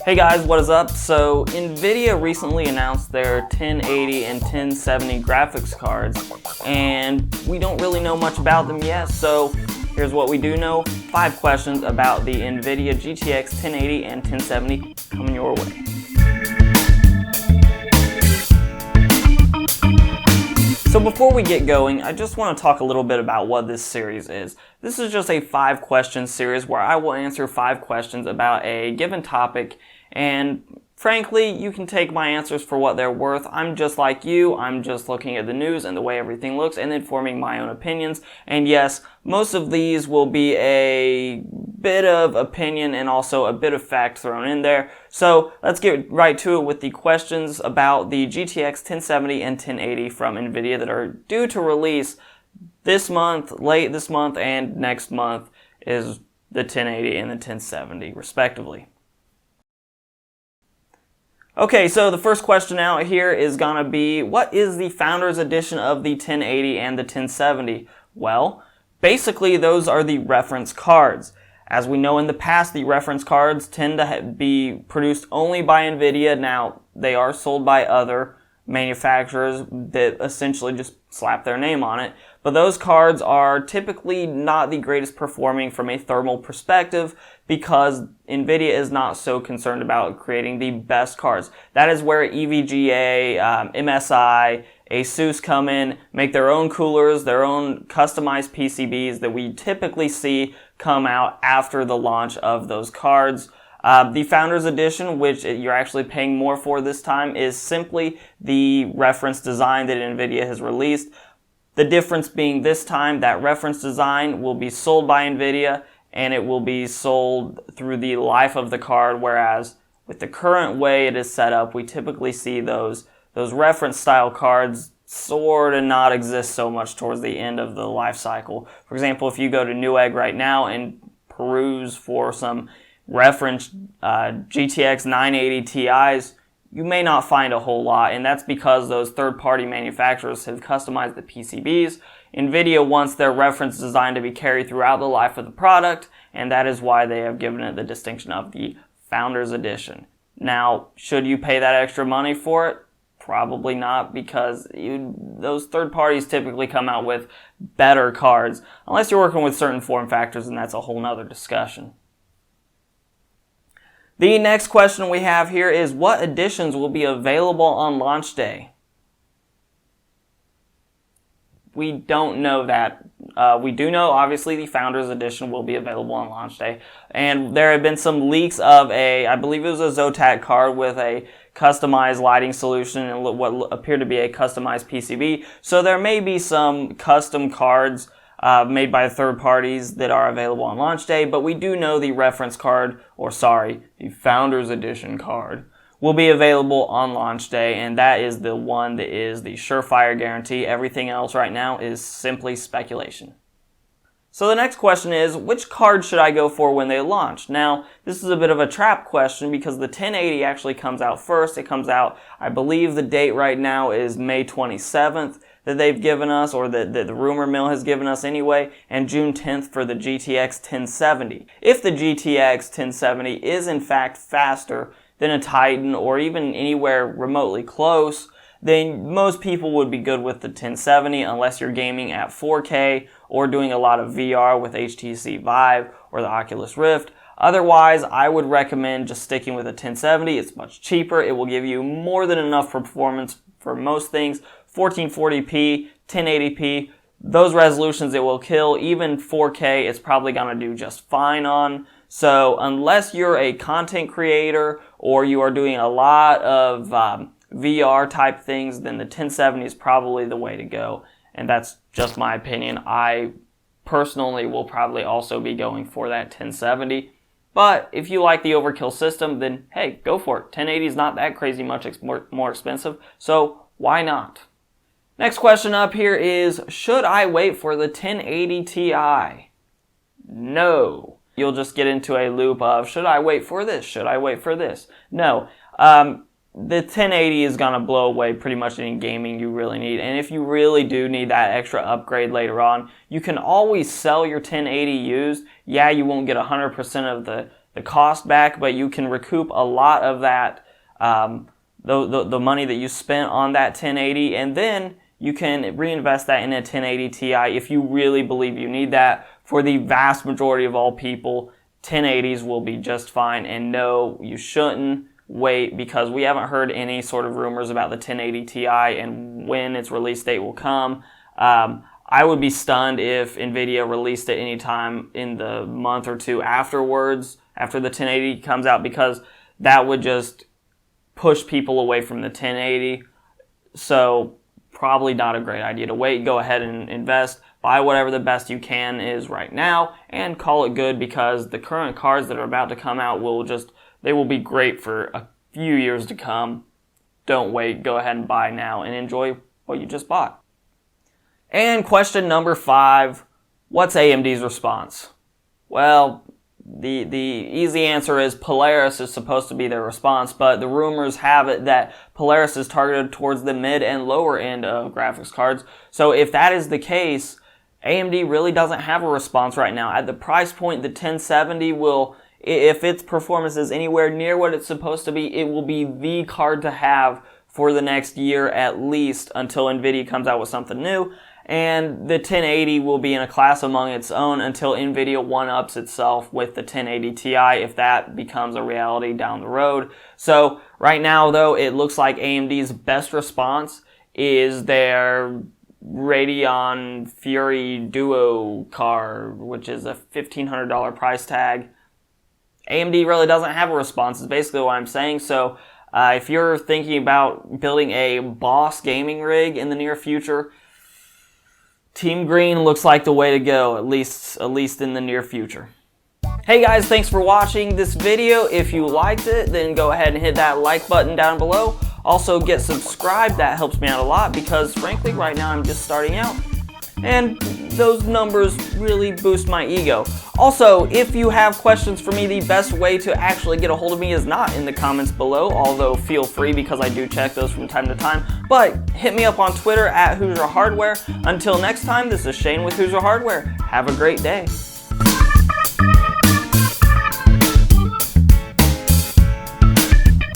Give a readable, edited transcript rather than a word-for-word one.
Hey guys, what is up? So Nvidia recently announced their 1080 and 1070 graphics cards, and we don't really know much about them yet, so here's what we do know. 5 questions about the Nvidia GTX 1080 and 1070 coming your way. So before we get going, I just want to talk a little bit about what this series is. This is just a 5-question series where I will answer 5 questions about a given topic, and frankly, you can take my answers for what they're worth. I'm just like you. I'm just looking at the news and the way everything looks and then forming my own opinions. And yes, most of these will be a bit of opinion and also a bit of fact thrown in there. So let's get right to it with the questions about the GTX 1070 and 1080 from Nvidia that are due to release this month, late this month, and next month is the 1080 and the 1070 respectively. Okay, so the first question out here is gonna be, what is the Founders Edition of the 1080 and the 1070? Well, basically those are the reference cards. As we know in the past, the reference cards tend to be produced only by Nvidia. Now, they are sold by other manufacturers that essentially just slap their name on it. But those cards are typically not the greatest performing from a thermal perspective because Nvidia is not so concerned about creating the best cards. That is where EVGA, MSI, ASUS come in, make their own coolers, their own customized PCBs that we typically see come out after the launch of those cards. The Founders Edition, which you're actually paying more for this time, is simply the reference design that Nvidia has released. The difference being this time that reference design will be sold by Nvidia and it will be sold through the life of the card, whereas with the current way it is set up, we typically see those reference style cards sort of not exist so much towards the end of the life cycle. For example, if you go to Newegg right now and peruse for some reference GTX 980 Ti's, you may not find a whole lot, and that's because those third-party manufacturers have customized the PCBs. Nvidia wants their reference design to be carried throughout the life of the product, and that is why they have given it the distinction of the Founders Edition. Now, should you pay that extra money for it? Probably not, because those third parties typically come out with better cards, unless you're working with certain form factors, and that's a whole nother discussion. The next question we have here is, what editions will be available on launch day? We don't know that. We do know, obviously, the Founders Edition will be available on launch day. And there have been some leaks of I believe it was a Zotac card with a customized lighting solution and what appeared to be a customized PCB. So there may be some custom cards made by third parties that are available on launch day, but we do know the reference card, the Founders Edition card, will be available on launch day, and that is the one that is the surefire guarantee. Everything else right now is simply speculation. So the next question is, which card should I go for when they launch? Now, this is a bit of a trap question because the 1080 actually comes out first. It comes out, I believe the date right now is May 27th. That they've given us, or that the rumor mill has given us anyway, and June 10th for the GTX 1070. If the GTX 1070 is in fact faster than a Titan or even anywhere remotely close, then most people would be good with the 1070 unless you're gaming at 4K or doing a lot of VR with HTC Vive or the Oculus Rift. Otherwise, I would recommend just sticking with a 1070. It's much cheaper. It will give you more than enough performance for most things. 1440p, 1080p, those resolutions it will kill. Even 4K it's probably going to do just fine on. So unless you're a content creator or you are doing a lot of VR type things, then the 1070 is probably the way to go. And that's just my opinion. I personally will probably also be going for that 1070. But if you like the overkill system, then hey, go for it. 1080 is not that crazy much more expensive, so why not? Next question up here is, should I wait for the 1080 Ti? No. You'll just get into a loop of, should I wait for this? Should I wait for this? No. The 1080 is going to blow away pretty much any gaming you really need. And if you really do need that extra upgrade later on, you can always sell your 1080 used. Yeah, you won't get 100% of the the cost back, but you can recoup a lot of that, the money that you spent on that 1080, and then you can reinvest that in a 1080 Ti if you really believe you need that. For the vast majority of all people, 1080s will be just fine, and no, you shouldn't wait, because we haven't heard any sort of rumors about the 1080 Ti and when its release date will come. I would be stunned if Nvidia released it anytime in the month or two afterwards, after the 1080 comes out, because that would just push people away from the 1080. So probably not a great idea to wait. Go ahead and invest. Buy whatever the best you can is right now and call it good, because the current cards that are about to come out they will be great for a few years to come. Don't wait. Go ahead and buy now and enjoy what you just bought. And question number 5, what's AMD's response? Well, the easy answer is Polaris is supposed to be their response, but the rumors have it that Polaris is targeted towards the mid and lower end of graphics cards. So if that is the case, AMD really doesn't have a response right now. At the price point, the 1070 will, if its performance is anywhere near what it's supposed to be, it will be the card to have for the next year at least, until Nvidia comes out with something new. And the 1080 will be in a class among its own until Nvidia one-ups itself with the 1080 Ti, if that becomes a reality down the road. So right now, though, it looks like AMD's best response is their Radeon Fury Duo card, which is a $1,500 price tag. AMD really doesn't have a response, is basically what I'm saying. So if you're thinking about building a boss gaming rig in the near future, Team Green looks like the way to go, at least in the near future. Hey guys, thanks for watching this video. If you liked it, then go ahead and hit that like button down below. Also get subscribed, that helps me out a lot, because frankly right now I'm just starting out, and those numbers really boost my ego. Also, if you have questions for me, the best way to actually get a hold of me is not in the comments below, although feel free, because I do check those from time to time, but hit me up on Twitter at Hoosier Hardware. Until next time, this is Shane with Hoosier Hardware. Have a great day.